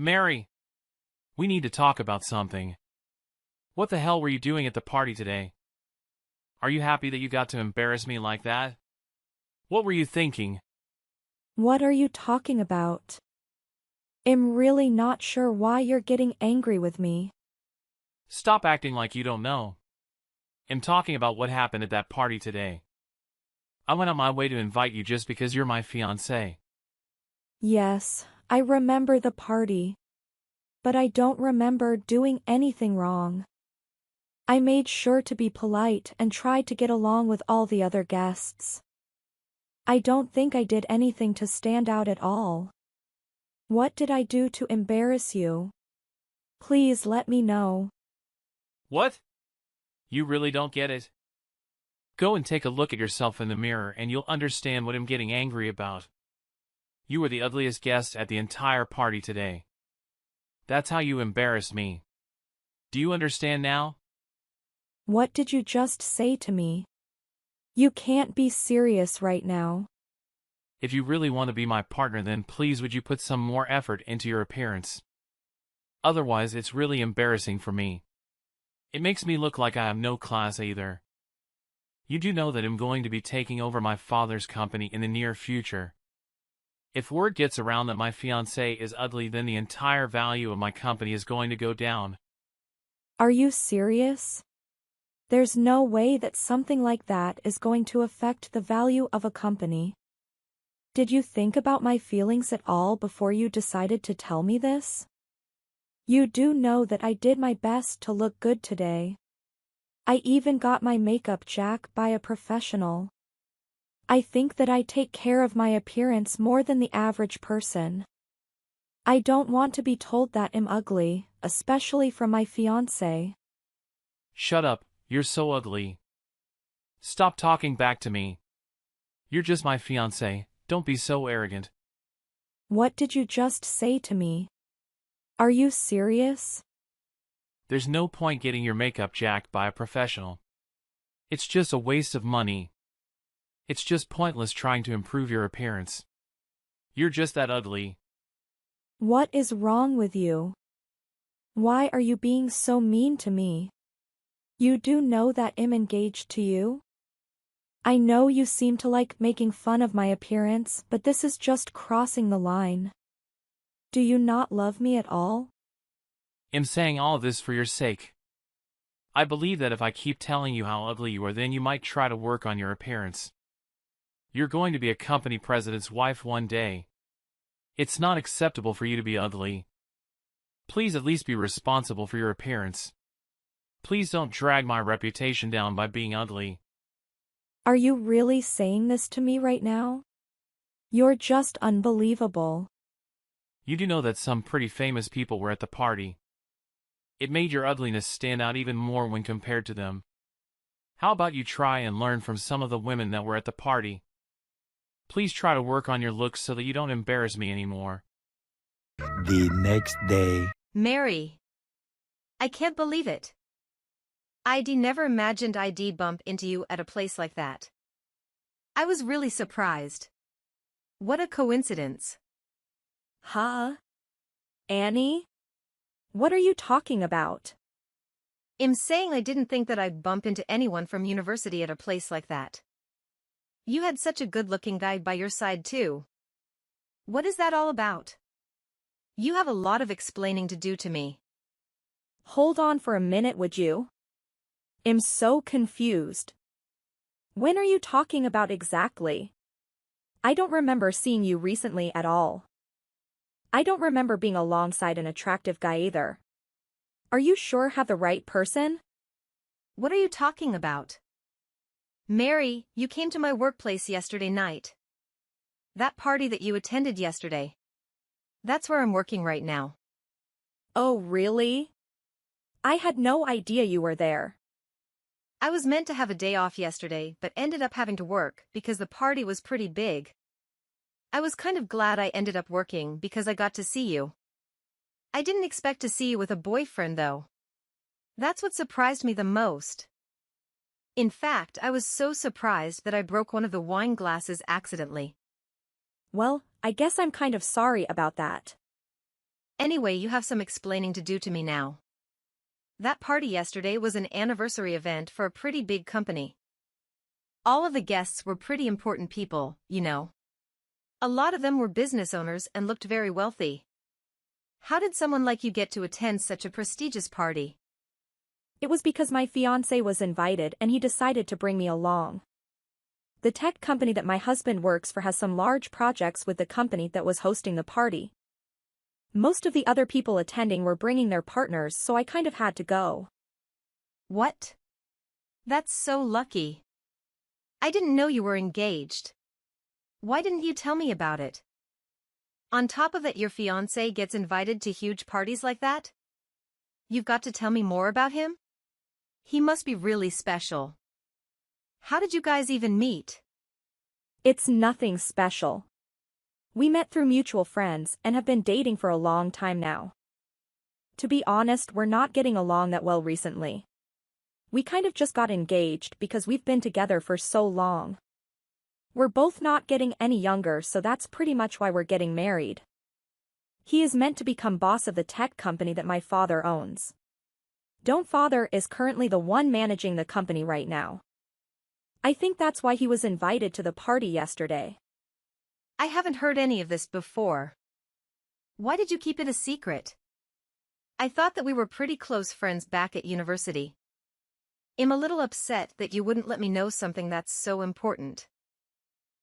Mary, we need to talk about something. What the hell were you doing at the party today? Are you happy that you got to embarrass me like that? What were you thinking? What are you talking about? I'm really not sure why you're getting angry with me. Stop acting like you don't know. I'm talking about what happened at that party today. I went on my way to invite you just because you're my fiancé. Yes, I remember the party. But I don't remember doing anything wrong. I made sure to be polite and tried to get along with all the other guests. I don't think I did anything to stand out at all. What did I do to embarrass you? Please let me know. What? You really don't get it? Go and take a look at yourself in the mirror and you'll understand what I'm getting angry about. You were the ugliest guest at the entire party today. That's how you embarrassed me. Do you understand now? What did you just say to me? You can't be serious right now. If you really want to be my partner, then please would you put some more effort into your appearance. Otherwise, it's really embarrassing for me. It makes me look like I have no class either. You do know that I'm going to be taking over my father's company in the near future. If word gets around that my fiancé is ugly, then the entire value of my company is going to go down. Are you serious? There's no way that something like that is going to affect the value of a company. Did you think about my feelings at all before you decided to tell me this? You do know that I did my best to look good today. I even got my makeup jacked by a professional. I think that I take care of my appearance more than the average person. I don't want to be told that I'm ugly, especially from my fiancé. Shut up, you're so ugly. Stop talking back to me. You're just my fiancé, don't be so arrogant. What did you just say to me? Are you serious? There's no point getting your makeup jacked by a professional. It's just a waste of money. It's just pointless trying to improve your appearance. You're just that ugly. What is wrong with you? Why are you being so mean to me? You do know that I'm engaged to you? I know you seem to like making fun of my appearance, but this is just crossing the line. Do you not love me at all? I'm saying all of this for your sake. I believe that if I keep telling you how ugly you are, then you might try to work on your appearance. You're going to be a company president's wife one day. It's not acceptable for you to be ugly. Please at least be responsible for your appearance. Please don't drag my reputation down by being ugly. Are you really saying this to me right now? You're just unbelievable. You do know that some pretty famous people were at the party. It made your ugliness stand out even more when compared to them. How about you try and learn from some of the women that were at the party? Please try to work on your looks so that you don't embarrass me anymore. The next day. Mary. I can't believe it. I'd never imagined I'd bump into you at a place like that. I was really surprised. What a coincidence. Huh? Annie? What are you talking about? I'm saying I didn't think that I'd bump into anyone from university at a place like that. You had such a good-looking guy by your side too. What is that all about? You have a lot of explaining to do to me. Hold on for a minute, would you? I'm so confused. When are you talking about exactly? I don't remember seeing you recently at all. I don't remember being alongside an attractive guy either. Are you sure I have the right person? What are you talking about? Mary, you came to my workplace yesterday night. That party that you attended yesterday. That's where I'm working right now. Oh, really? I had no idea you were there. I was meant to have a day off yesterday, but ended up having to work because the party was pretty big. I was kind of glad I ended up working because I got to see you. I didn't expect to see you with a boyfriend, though. That's what surprised me the most. In fact, I was so surprised that I broke one of the wine glasses accidentally. Well, I guess I'm kind of sorry about that. Anyway, you have some explaining to do to me now. That party yesterday was an anniversary event for a pretty big company. All of the guests were pretty important people, you know. A lot of them were business owners and looked very wealthy. How did someone like you get to attend such a prestigious party? It was because my fiancé was invited and he decided to bring me along. The tech company that my husband works for has some large projects with the company that was hosting the party. Most of the other people attending were bringing their partners, so I kind of had to go. What? That's so lucky. I didn't know you were engaged. Why didn't you tell me about it? On top of it, your fiancé gets invited to huge parties like that? You've got to tell me more about him? He must be really special. How did you guys even meet? It's nothing special. We met through mutual friends and have been dating for a long time now. To be honest, we're not getting along that well recently. We kind of just got engaged because we've been together for so long. We're both not getting any younger, so that's pretty much why we're getting married. He is meant to become boss of the tech company that my father owns. Don't father is currently the one managing the company right now. I think that's why he was invited to the party yesterday. I haven't heard any of this before. Why did you keep it a secret? I thought that we were pretty close friends back at university. I'm a little upset that you wouldn't let me know something that's so important.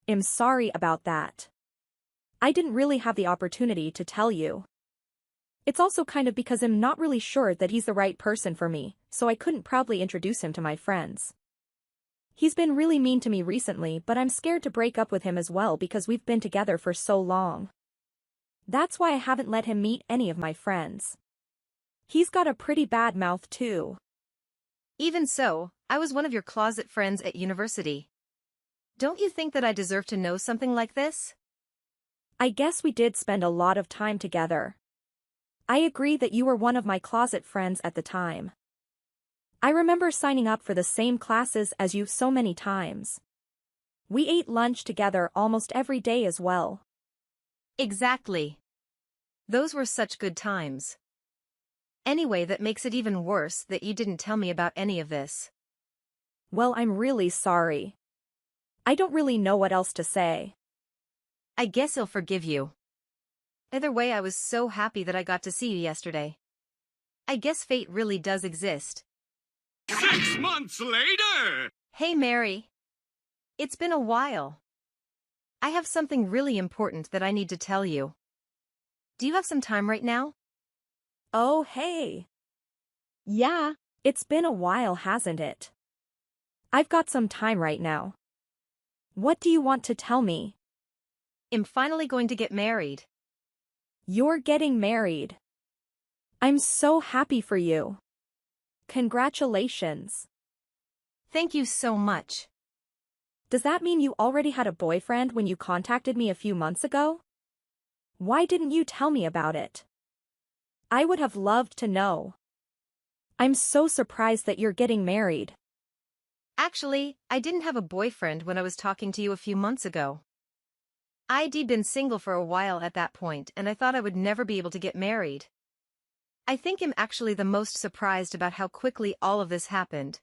I'm sorry about that. I didn't really have the opportunity to tell you. It's also kind of because I'm not really sure that he's the right person for me, so I couldn't proudly introduce him to my friends. He's been really mean to me recently, but I'm scared to break up with him as well because we've been together for so long. That's why I haven't let him meet any of my friends. He's got a pretty bad mouth too. Even so, I was one of your closet friends at university. Don't you think that I deserve to know something like this? I guess we did spend a lot of time together. I agree that you were one of my closet friends at the time. I remember signing up for the same classes as you so many times. We ate lunch together almost every day as well. Exactly. Those were such good times. Anyway, that makes it even worse that you didn't tell me about any of this. Well, I'm really sorry. I don't really know what else to say. I guess I'll forgive you. Either way, I was so happy that I got to see you yesterday. I guess fate really does exist. 6 months later! Hey, Mary. It's been a while. I have something really important that I need to tell you. Do you have some time right now? Oh, hey. Yeah, it's been a while, hasn't it? I've got some time right now. What do you want to tell me? I'm finally going to get married. You're getting married. I'm so happy for you. Congratulations. Thank you so much. Does that mean you already had a boyfriend when you contacted me a few months ago? Why didn't you tell me about it? I would have loved to know. I'm so surprised that you're getting married. Actually, I didn't have a boyfriend when I was talking to you a few months ago. I'd been single for a while at that point, and I thought I would never be able to get married. I think I'm actually the most surprised about how quickly all of this happened.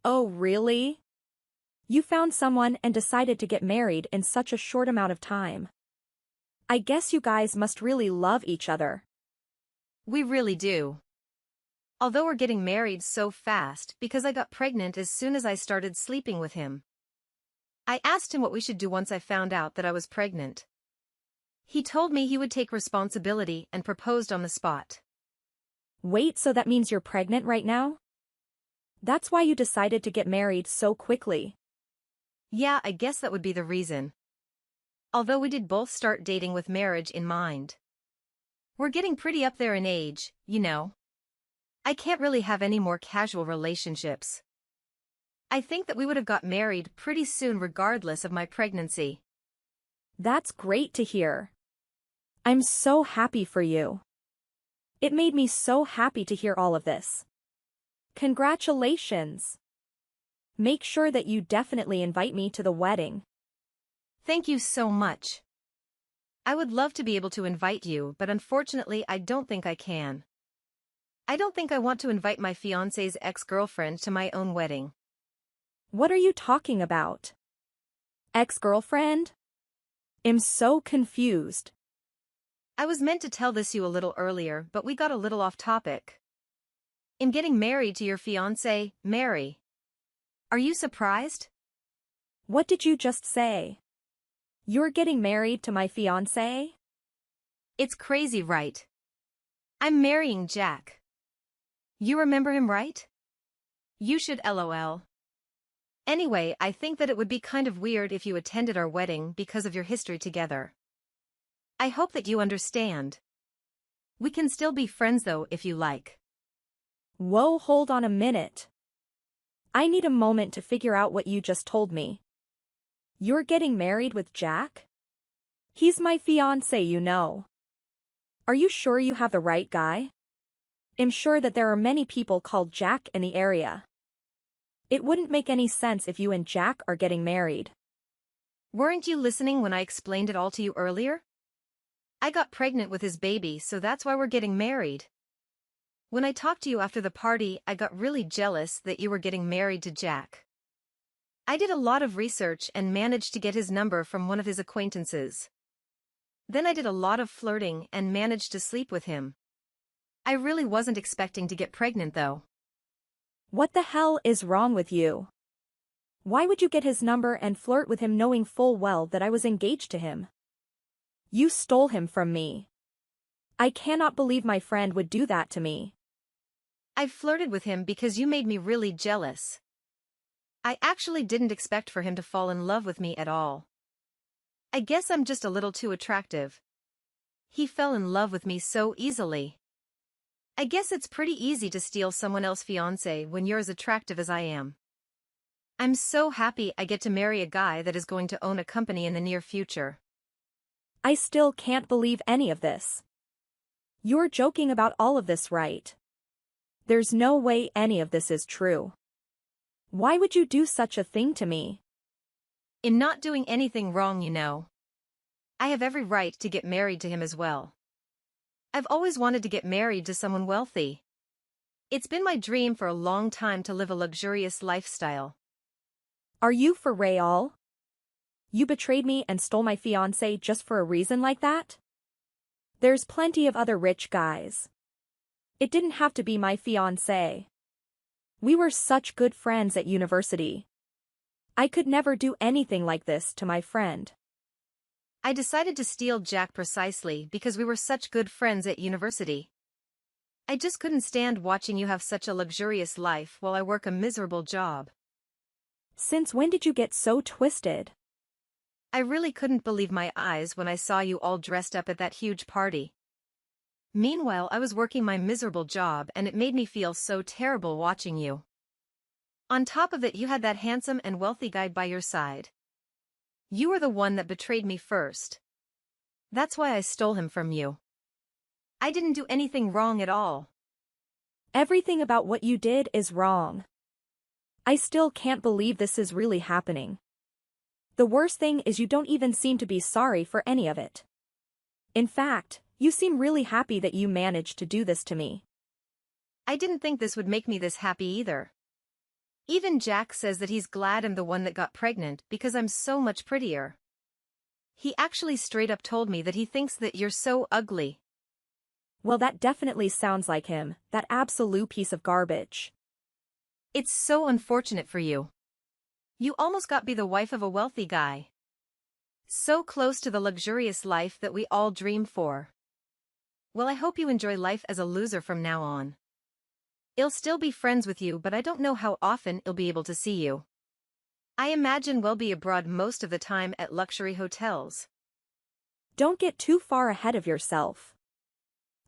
Oh, really? You found someone and decided to get married in such a short amount of time. I guess you guys must really love each other. We really do. Although we're getting married so fast because I got pregnant as soon as I started sleeping with him. I asked him what we should do once I found out that I was pregnant. He told me he would take responsibility and proposed on the spot. Wait, so that means you're pregnant right now? That's why you decided to get married so quickly. Yeah, I guess that would be the reason. Although we did both start dating with marriage in mind. We're getting pretty up there in age, you know. I can't really have any more casual relationships. I think that we would have got married pretty soon regardless of my pregnancy. That's great to hear. I'm so happy for you. It made me so happy to hear all of this. Congratulations. Make sure that you definitely invite me to the wedding. Thank you so much. I would love to be able to invite you, but unfortunately I don't think I can. I don't think I want to invite my fiancé's ex-girlfriend to my own wedding. What are you talking about? Ex-girlfriend? I'm so confused. I was meant to tell this you a little earlier, but we got a little off topic. I'm getting married to your fiancé, Mary. Are you surprised? What did you just say? You're getting married to my fiancé? It's crazy, right? I'm marrying Jack. You remember him, right? You should LOL. Anyway, I think that it would be kind of weird if you attended our wedding because of your history together. I hope that you understand. We can still be friends though if you like. Whoa, hold on a minute. I need a moment to figure out what you just told me. You're getting married with Jack? He's my fiancé, you know. Are you sure you have the right guy? I'm sure that there are many people called Jack in the area. It wouldn't make any sense if you and Jack are getting married. Weren't you listening when I explained it all to you earlier? I got pregnant with his baby, so that's why we're getting married. When I talked to you after the party, I got really jealous that you were getting married to Jack. I did a lot of research and managed to get his number from one of his acquaintances. Then I did a lot of flirting and managed to sleep with him. I really wasn't expecting to get pregnant though. What the hell is wrong with you? Why would you get his number and flirt with him knowing full well that I was engaged to him? You stole him from me. I cannot believe my friend would do that to me. I flirted with him because you made me really jealous. I actually didn't expect for him to fall in love with me at all. I guess I'm just a little too attractive. He fell in love with me so easily. I guess it's pretty easy to steal someone else's fiancé when you're as attractive as I am. I'm so happy I get to marry a guy that is going to own a company in the near future. I still can't believe any of this. You're joking about all of this, right? There's no way any of this is true. Why would you do such a thing to me? I'm not doing anything wrong, you know. I have every right to get married to him as well. I've always wanted to get married to someone wealthy. It's been my dream for a long time to live a luxurious lifestyle. Are you for real? You betrayed me and stole my fiancé just for a reason like that? There's plenty of other rich guys. It didn't have to be my fiancé. We were such good friends at university. I could never do anything like this to my friend. I decided to steal Jack precisely because we were such good friends at university. I just couldn't stand watching you have such a luxurious life while I work a miserable job. Since when did you get so twisted? I really couldn't believe my eyes when I saw you all dressed up at that huge party. Meanwhile, I was working my miserable job and it made me feel so terrible watching you. On top of it, you had that handsome and wealthy guy by your side. You were the one that betrayed me first. That's why I stole him from you. I didn't do anything wrong at all. Everything about what you did is wrong. I still can't believe this is really happening. The worst thing is you don't even seem to be sorry for any of it. In fact, you seem really happy that you managed to do this to me. I didn't think this would make me this happy either. Even Jack says that he's glad I'm the one that got pregnant because I'm so much prettier. He actually straight up told me that he thinks that you're so ugly. Well, that definitely sounds like him, that absolute piece of garbage. It's so unfortunate for you. You almost got be the wife of a wealthy guy. So close to the luxurious life that we all dream for. Well, I hope you enjoy life as a loser from now on. I'll still be friends with you, but I don't know how often I'll be able to see you. I imagine we'll be abroad most of the time at luxury hotels. Don't get too far ahead of yourself.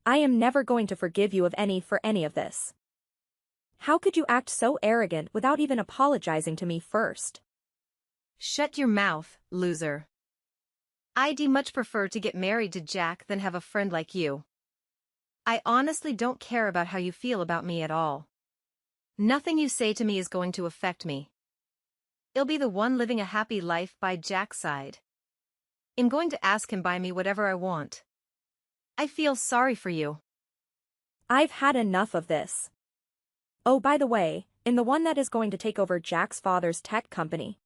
I am never going to forgive you for any of this. How could you act so arrogant without even apologizing to me first? Shut your mouth, loser. I'd much prefer to get married to Jack than have a friend like you. I honestly don't care about how you feel about me at all. Nothing you say to me is going to affect me. I'll be the one living a happy life by Jack's side. I'm going to ask him buy me whatever I want. I feel sorry for you. I've had enough of this. Oh, by the way, I'm the one that is going to take over Jack's father's tech company.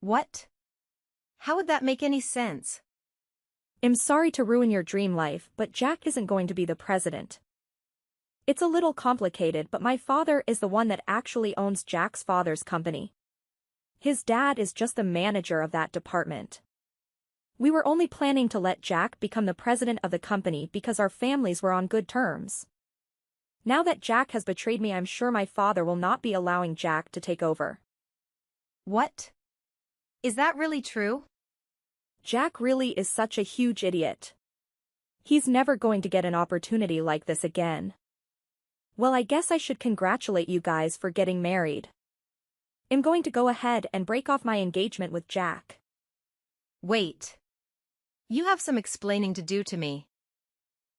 What? How would that make any sense? I'm sorry to ruin your dream life, but Jack isn't going to be the president. It's a little complicated, but my father is the one that actually owns Jack's father's company. His dad is just the manager of that department. We were only planning to let Jack become the president of the company because our families were on good terms. Now that Jack has betrayed me, I'm sure my father will not be allowing Jack to take over. What? Is that really true? Jack really is such a huge idiot. He's never going to get an opportunity like this again. Well, I guess I should congratulate you guys for getting married. I'm going to go ahead and break off my engagement with Jack. Wait. You have some explaining to do to me.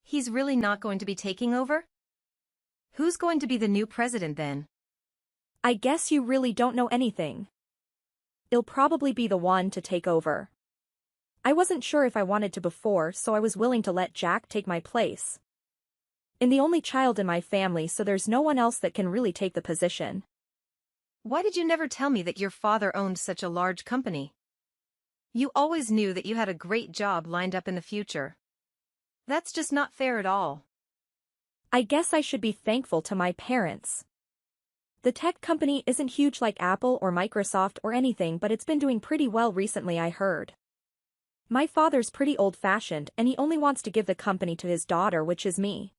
He's really not going to be taking over? Who's going to be the new president then? I guess you really don't know anything. He'll probably be the one to take over. I wasn't sure if I wanted to before, so I was willing to let Jack take my place. I'm the only child in my family, so there's no one else that can really take the position. Why did you never tell me that your father owned such a large company? You always knew that you had a great job lined up in the future. That's just not fair at all. I guess I should be thankful to my parents. The tech company isn't huge like Apple or Microsoft or anything, but it's been doing pretty well recently, I heard. My father's pretty old-fashioned, and he only wants to give the company to his daughter, which is me.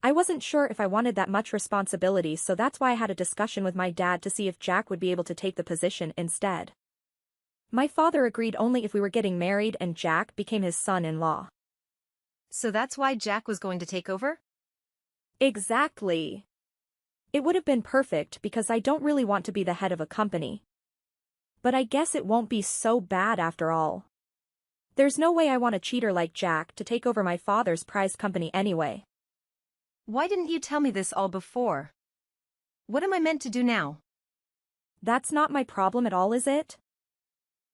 I wasn't sure if I wanted that much responsibility, so that's why I had a discussion with my dad to see if Jack would be able to take the position instead. My father agreed only if we were getting married and Jack became his son-in-law. So that's why Jack was going to take over? Exactly. It would have been perfect because I don't really want to be the head of a company. But I guess it won't be so bad after all. There's no way I want a cheater like Jack to take over my father's prized company anyway. Why didn't you tell me this all before? What am I meant to do now? That's not my problem at all, is it?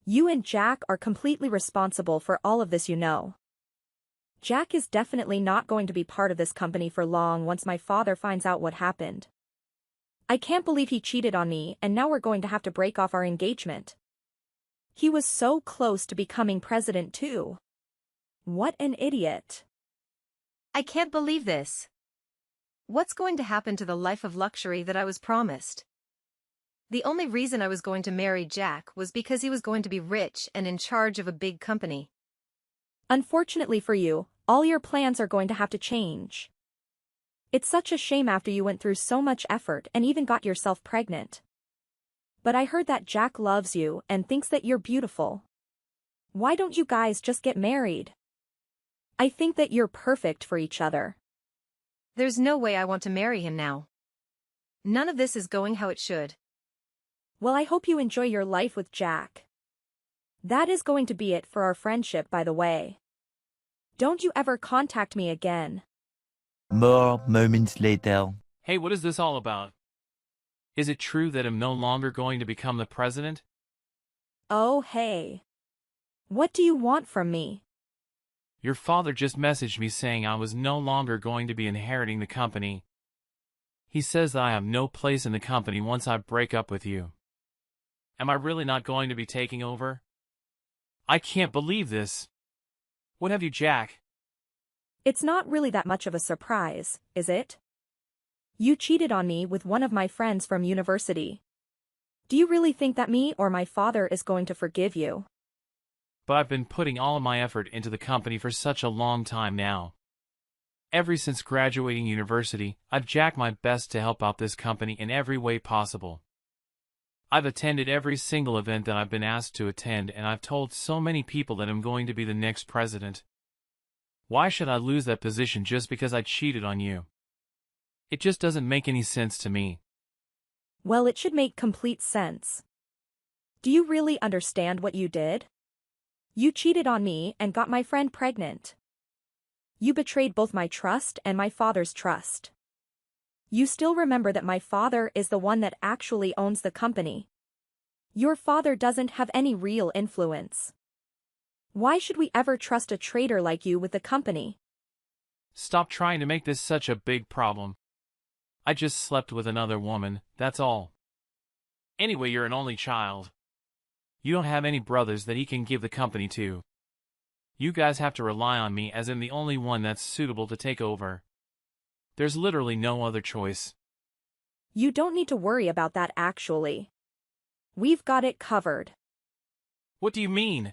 You and Jack are completely responsible for all of this, you know. Jack is definitely not going to be part of this company for long once my father finds out what happened. I can't believe he cheated on me, and now we're going to have to break off our engagement. He was so close to becoming president too. What an idiot. I can't believe this. What's going to happen to the life of luxury that I was promised? The only reason I was going to marry Jack was because he was going to be rich and in charge of a big company. Unfortunately for you, all your plans are going to have to change. It's such a shame after you went through so much effort and even got yourself pregnant. But I heard that Jack loves you and thinks that you're beautiful. Why don't you guys just get married? I think that you're perfect for each other. There's no way I want to marry him now. None of this is going how it should. Well, I hope you enjoy your life with Jack. That is going to be it for our friendship, by the way. Don't you ever contact me again. More moments later. Hey, what is this all about? Is it true that I'm no longer going to become the president? Oh, hey. What do you want from me? Your father just messaged me saying I was no longer going to be inheriting the company. He says that I have no place in the company once I break up with you. Am I really not going to be taking over? I can't believe this. What have you, Jack? It's not really that much of a surprise, is it? You cheated on me with one of my friends from university. Do you really think that me or my father is going to forgive you? But I've been putting all of my effort into the company for such a long time now. Ever since graduating university, I've jacked my best to help out this company in every way possible. I've attended every single event that I've been asked to attend, and I've told so many people that I'm going to be the next president. Why should I lose that position just because I cheated on you? It just doesn't make any sense to me. Well, it should make complete sense. Do you really understand what you did? You cheated on me and got my friend pregnant. You betrayed both my trust and my father's trust. You still remember that my father is the one that actually owns the company. Your father doesn't have any real influence. Why should we ever trust a traitor like you with the company? Stop trying to make this such a big problem. I just slept with another woman, that's all. Anyway, you're an only child. You don't have any brothers that he can give the company to. You guys have to rely on me as in the only one that's suitable to take over. There's literally no other choice. You don't need to worry about that actually. We've got it covered. What do you mean?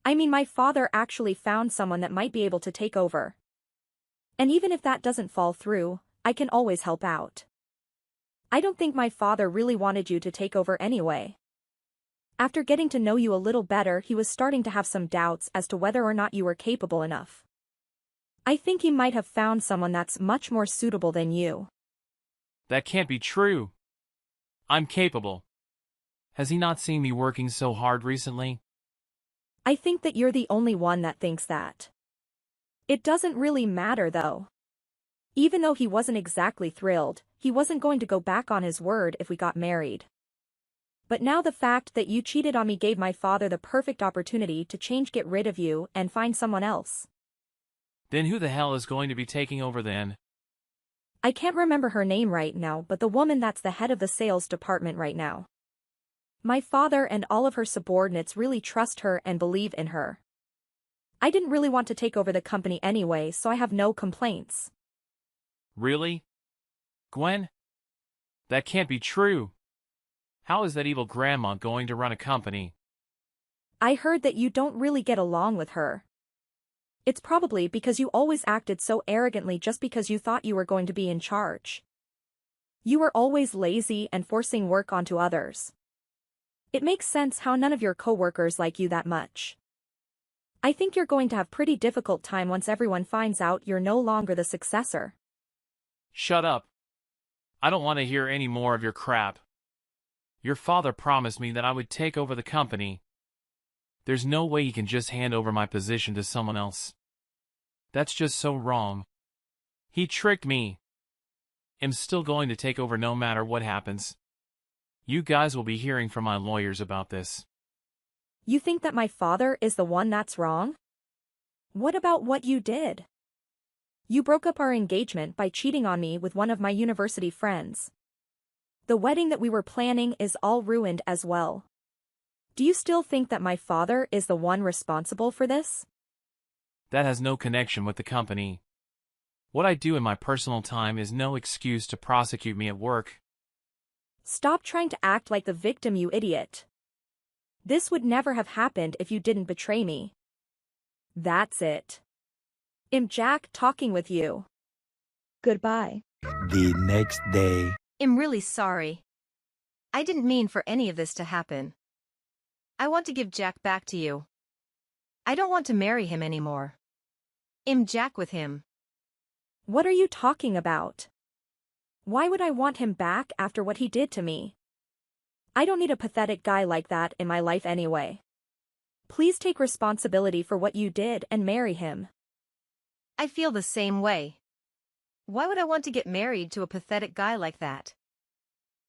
I mean, my father actually found someone that might be able to take over. And even if that doesn't fall through, I can always help out. I don't think my father really wanted you to take over anyway. After getting to know you a little better, he was starting to have some doubts as to whether or not you were capable enough. I think he might have found someone that's much more suitable than you. That can't be true. I'm capable. Has he not seen me working so hard recently? I think that you're the only one that thinks that. It doesn't really matter though. Even though he wasn't exactly thrilled, he wasn't going to go back on his word if we got married. But now the fact that you cheated on me gave my father the perfect opportunity to get rid of you and find someone else. Then who the hell is going to be taking over then? I can't remember her name right now, but the woman that's the head of the sales department right now. My father and all of her subordinates really trust her and believe in her. I didn't really want to take over the company anyway, so I have no complaints. Really? Gwen? That can't be true. How is that evil grandma going to run a company? I heard that you don't really get along with her. It's probably because you always acted so arrogantly just because you thought you were going to be in charge. You were always lazy and forcing work onto others. It makes sense how none of your coworkers like you that much. I think you're going to have pretty difficult time once everyone finds out you're no longer the successor. Shut up. I don't want to hear any more of your crap. Your father promised me that I would take over the company. There's no way he can just hand over my position to someone else. That's just so wrong. He tricked me. I'm still going to take over no matter what happens. You guys will be hearing from my lawyers about this. You think that my father is the one that's wrong? What about what you did? You broke up our engagement by cheating on me with one of my university friends. The wedding that we were planning is all ruined as well. Do you still think that my father is the one responsible for this? That has no connection with the company. What I do in my personal time is no excuse to prosecute me at work. Stop trying to act like the victim, you idiot. This would never have happened if you didn't betray me. That's it. I'm Jack talking with you. Goodbye. The next day. I'm really sorry. I didn't mean for any of this to happen. I want to give Jack back to you. I don't want to marry him anymore. I'm Jack with him. What are you talking about? Why would I want him back after what he did to me? I don't need a pathetic guy like that in my life anyway. Please take responsibility for what you did and marry him. I feel the same way. Why would I want to get married to a pathetic guy like that?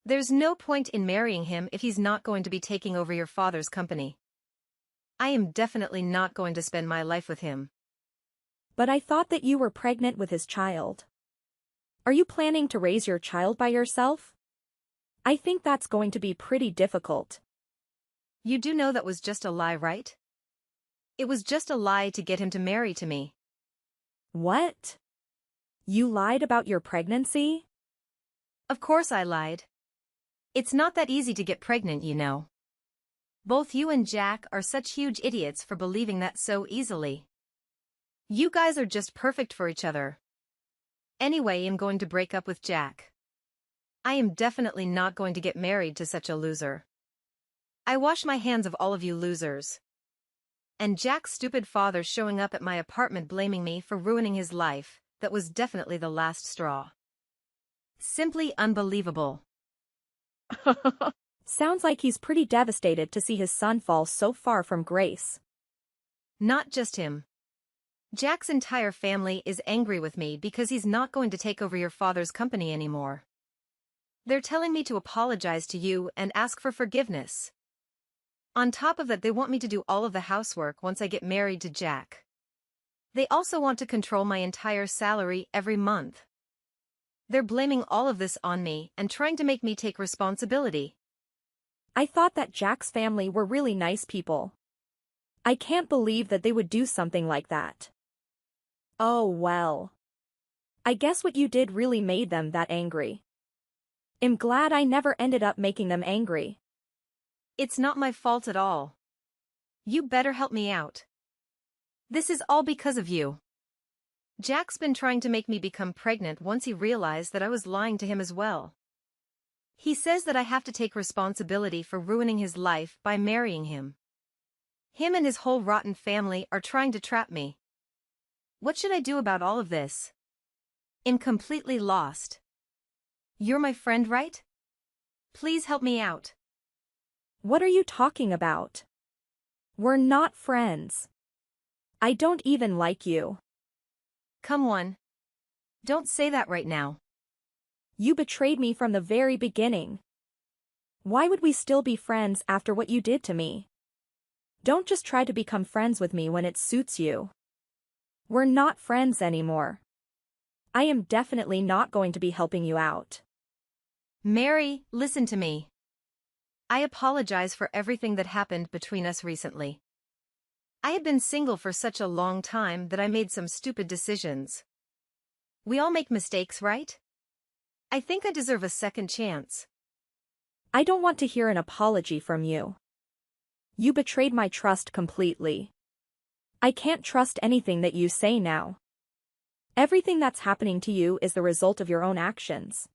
There's no point in marrying him if he's not going to be taking over your father's company. I am definitely not going to spend my life with him. But I thought that you were pregnant with his child. Are you planning to raise your child by yourself? I think that's going to be pretty difficult. You do know that was just a lie, right? It was just a lie to get him to marry to me. What? You lied about your pregnancy? Of course I lied. It's not that easy to get pregnant, you know. Both you and Jack are such huge idiots for believing that so easily. You guys are just perfect for each other. Anyway, I'm going to break up with Jack. I am definitely not going to get married to such a loser. I wash my hands of all of you losers. And Jack's stupid father showing up at my apartment blaming me for ruining his life, that was definitely the last straw. Simply unbelievable. Sounds like he's pretty devastated to see his son fall so far from grace. Not just him. Jack's entire family is angry with me because he's not going to take over your father's company anymore. They're telling me to apologize to you and ask for forgiveness. On top of that, they want me to do all of the housework once I get married to Jack. They also want to control my entire salary every month. They're blaming all of this on me and trying to make me take responsibility. I thought that Jack's family were really nice people. I can't believe that they would do something like that. Oh well. I guess what you did really made them that angry. I'm glad I never ended up making them angry. It's not my fault at all. You better help me out. This is all because of you. Jack's been trying to make me become pregnant once he realized that I was lying to him as well. He says that I have to take responsibility for ruining his life by marrying him. Him and his whole rotten family are trying to trap me. What should I do about all of this? I'm completely lost. You're my friend, right? Please help me out. What are you talking about? We're not friends. I don't even like you. Come on. Don't say that right now. You betrayed me from the very beginning. Why would we still be friends after what you did to me? Don't just try to become friends with me when it suits you. We're not friends anymore. I am definitely not going to be helping you out. Mary, listen to me. I apologize for everything that happened between us recently. I had been single for such a long time that I made some stupid decisions. We all make mistakes, right? I think I deserve a second chance. I don't want to hear an apology from you. You betrayed my trust completely. I can't trust anything that you say now. Everything that's happening to you is the result of your own actions.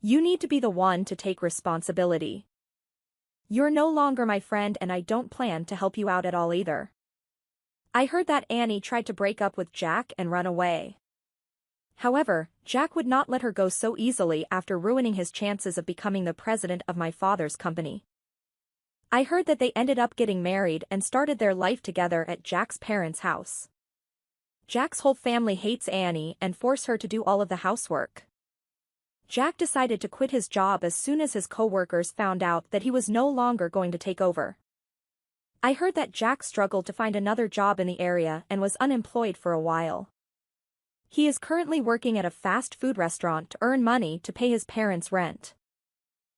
You need to be the one to take responsibility. You're no longer my friend and I don't plan to help you out at all either. I heard that Annie tried to break up with Jack and run away. However, Jack would not let her go so easily after ruining his chances of becoming the president of my father's company. I heard that they ended up getting married and started their life together at Jack's parents' house. Jack's whole family hates Annie and force her to do all of the housework. Jack decided to quit his job as soon as his co-workers found out that he was no longer going to take over. I heard that Jack struggled to find another job in the area and was unemployed for a while. He is currently working at a fast food restaurant to earn money to pay his parents' rent.